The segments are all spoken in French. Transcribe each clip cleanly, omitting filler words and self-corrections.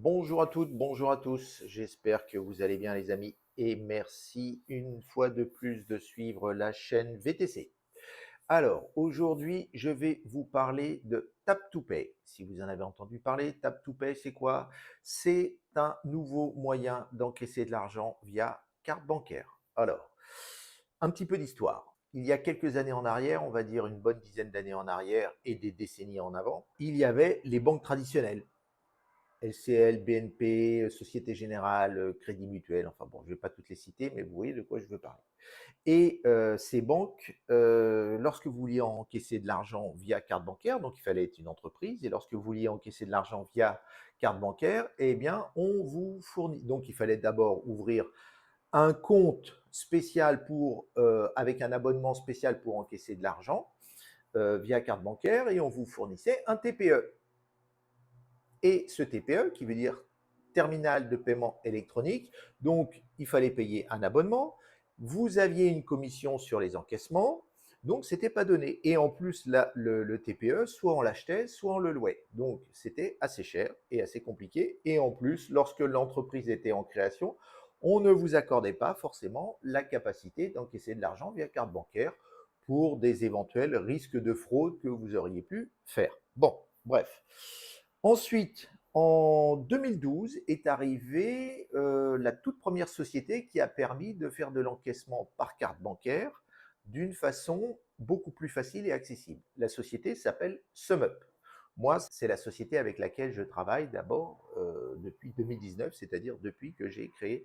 Bonjour à toutes, bonjour à tous. J'espère que vous allez bien les amis et merci une fois de plus de suivre la chaîne VTC. Alors aujourd'hui, je vais vous parler de Tap to Pay. Si vous en avez entendu parler, Tap to Pay, c'est quoi? C'est un nouveau moyen d'encaisser de l'argent via carte bancaire. Alors, un petit peu d'histoire. Il y a quelques années en arrière, on va dire une bonne dizaine d'années en arrière et des décennies en avant, il y avait les banques traditionnelles. LCL, BNP, Société Générale, Crédit Mutuel, enfin bon, je ne vais pas toutes les citer, mais vous voyez de quoi je veux parler. Et ces banques, lorsque vous vouliez encaisser de l'argent via carte bancaire, donc il fallait être une entreprise, et lorsque vous vouliez encaisser de l'argent via carte bancaire, eh bien, on vous fournit. Donc il fallait d'abord ouvrir un compte spécial avec un abonnement spécial pour encaisser de l'argent via carte bancaire, et on vous fournissait un TPE. Et ce TPE, qui veut dire terminal de paiement électronique, donc il fallait payer un abonnement, vous aviez une commission sur les encaissements, donc c'était pas donné. Et en plus, là, le TPE, soit on l'achetait, soit on le louait. Donc c'était assez cher et assez compliqué. Et en plus, lorsque l'entreprise était en création, on ne vous accordait pas forcément la capacité d'encaisser de l'argent via carte bancaire pour des éventuels risques de fraude que vous auriez pu faire. Bon, bref. Ensuite, en 2012 est arrivée la toute première société qui a permis de faire de l'encaissement par carte bancaire d'une façon beaucoup plus facile et accessible. La société s'appelle SumUp. Moi, c'est la société avec laquelle je travaille d'abord depuis 2019, c'est-à-dire depuis que j'ai créé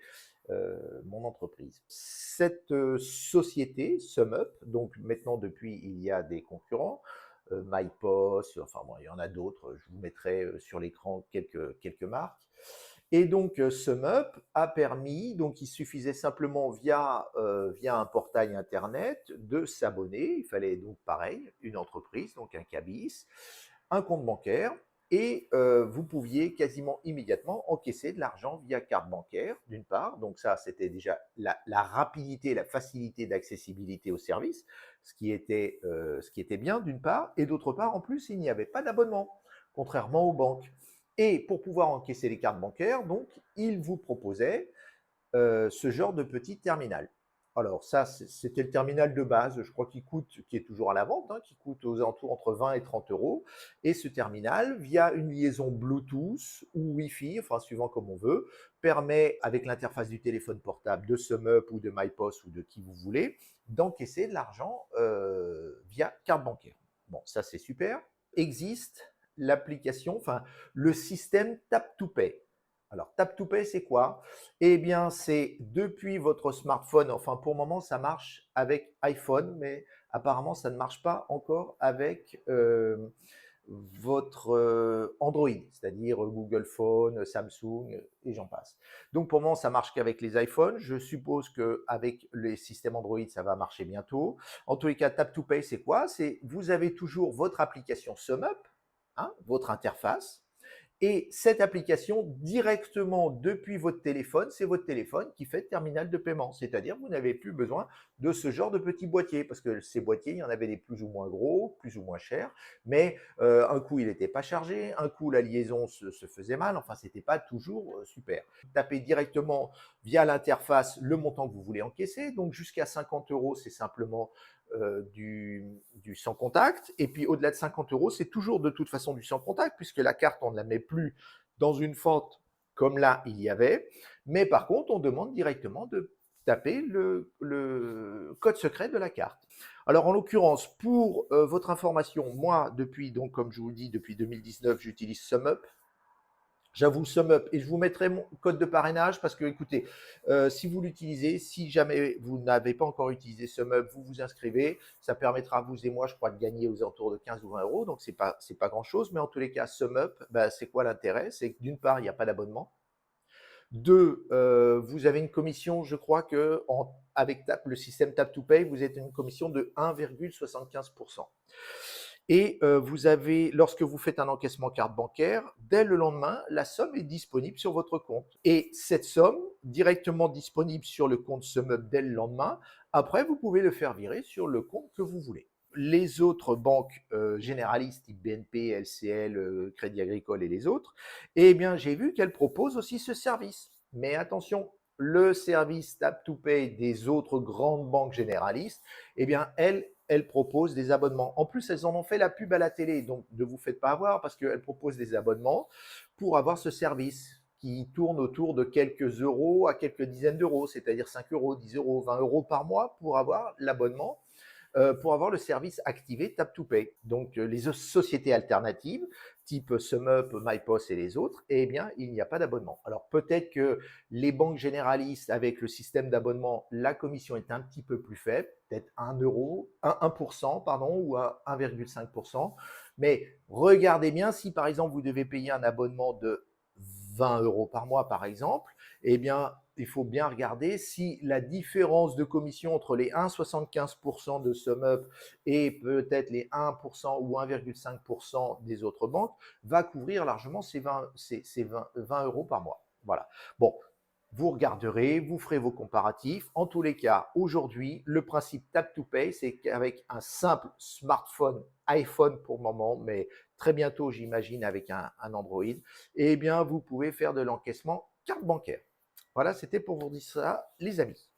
mon entreprise. Cette société, SumUp, donc maintenant depuis il y a des concurrents, MyPost, enfin bon, il y en a d'autres, je vous mettrai sur l'écran quelques marques. Et donc SumUp a permis, donc il suffisait simplement via un portail internet de s'abonner, il fallait donc pareil, une entreprise, donc un cabis, un compte bancaire, et vous pouviez quasiment immédiatement encaisser de l'argent via carte bancaire, d'une part, donc ça c'était déjà la rapidité, la facilité d'accessibilité au service, ce qui était bien d'une part, et d'autre part, en plus, il n'y avait pas d'abonnement, contrairement aux banques. Et pour pouvoir encaisser les cartes bancaires, donc, ils vous proposaient ce genre de petit terminal. Alors ça, c'était le terminal de base, je crois qui est toujours à la vente, hein, qui coûte aux alentours entre 20 et 30 euros. Et ce terminal, via une liaison Bluetooth ou Wi-Fi, enfin suivant comme on veut, permet, avec l'interface du téléphone portable de SumUp ou de MyPost ou de qui vous voulez, d'encaisser de l'argent via carte bancaire. Bon, ça c'est super. Existe l'application, enfin le système Tap to Pay. Alors, Tap to Pay, c'est quoi? Eh bien, c'est depuis votre smartphone, enfin pour le moment, ça marche avec iPhone, mais apparemment, ça ne marche pas encore avec votre Android, c'est-à-dire Google Phone, Samsung et j'en passe. Donc pour le moment, ça marche qu'avec les iPhones. Je suppose qu'avec les systèmes Android, ça va marcher bientôt. En tous les cas, Tap to Pay, c'est quoi? C'est vous avez toujours votre application SumUp, hein, votre interface, et cette application, directement depuis votre téléphone, c'est votre téléphone qui fait terminal de paiement. C'est-à-dire que vous n'avez plus besoin de ce genre de petits boîtiers, parce que ces boîtiers, il y en avait des plus ou moins gros, plus ou moins chers, mais un coup, il n'était pas chargé, un coup, la liaison se faisait mal, enfin, c'était pas toujours super. Tapez directement via l'interface le montant que vous voulez encaisser, donc jusqu'à 50 euros, c'est simplement du sans contact. Et puis au-delà de 50 euros, c'est toujours de toute façon du sans contact, puisque la carte, on ne la met plus dans une fente comme là il y avait. Mais par contre, on demande directement de taper le code secret de la carte. Alors en l'occurrence, pour votre information, moi, depuis, donc comme je vous le dis, depuis 2019, j'utilise SumUp. J'avoue SumUp et je vous mettrai mon code de parrainage parce que, écoutez, si vous l'utilisez, si jamais vous n'avez pas encore utilisé SumUp, vous vous inscrivez. Ça permettra à vous et moi, je crois, de gagner aux alentours de 15 ou 20 euros. Donc, c'est pas grand-chose. Mais en tous les cas, SumUp, bah, c'est quoi l'intérêt? C'est que d'une part, il n'y a pas d'abonnement. Deux, vous avez une commission, je crois que avec le système Tap to Pay, vous êtes une commission de 1,75%. Et vous avez, lorsque vous faites un encaissement carte bancaire, dès le lendemain, la somme est disponible sur votre compte. Et cette somme, directement disponible sur le compte SumUp dès le lendemain, après, vous pouvez le faire virer sur le compte que vous voulez. les autres banques généralistes, type BNP, LCL, Crédit Agricole et les autres, eh bien, j'ai vu qu'elles proposent aussi ce service. Mais attention, le service Tap to Pay des autres grandes banques généralistes, eh bien, elles proposent des abonnements. En plus, elles en ont fait la pub à la télé, donc ne vous faites pas avoir parce qu'elles proposent des abonnements pour avoir ce service qui tourne autour de quelques euros à quelques dizaines d'euros, c'est-à-dire 5 euros, 10 euros, 20 euros par mois pour avoir l'abonnement, pour avoir le service activé Tap to Pay. Donc, les sociétés alternatives, type SumUp, MyPost et les autres, eh bien, il n'y a pas d'abonnement. Alors, peut-être que les banques généralistes, avec le système d'abonnement, la commission est un petit peu plus faible, peut-être 1 euro, 1%, pardon, ou à 1,5%. Mais regardez bien, si par exemple vous devez payer un abonnement de 20 euros par mois, par exemple, eh bien, il faut bien regarder si la différence de commission entre les 1,75% de SumUp et peut-être les 1% ou 1,5% des autres banques va couvrir largement ces 20 euros par mois. Voilà. Bon, vous regarderez, vous ferez vos comparatifs. En tous les cas, aujourd'hui, le principe Tap to Pay, c'est qu'avec un simple smartphone, iPhone pour le moment, mais très bientôt, j'imagine, avec un Android, eh bien, vous pouvez faire de l'encaissement carte bancaire. Voilà, c'était pour vous dire ça, les amis.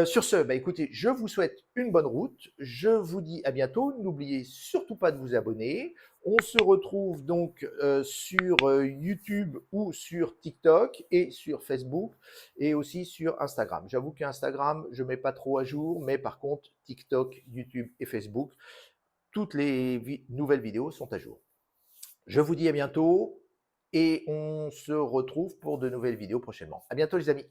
Sur ce, bah écoutez, je vous souhaite une bonne route. Je vous dis à bientôt. N'oubliez surtout pas de vous abonner. On se retrouve donc sur YouTube ou sur TikTok et sur Facebook et aussi sur Instagram. J'avoue qu'Instagram, je ne mets pas trop à jour, mais par contre, TikTok, YouTube et Facebook, toutes les nouvelles vidéos sont à jour. Je vous dis à bientôt et on se retrouve pour de nouvelles vidéos prochainement. À bientôt les amis.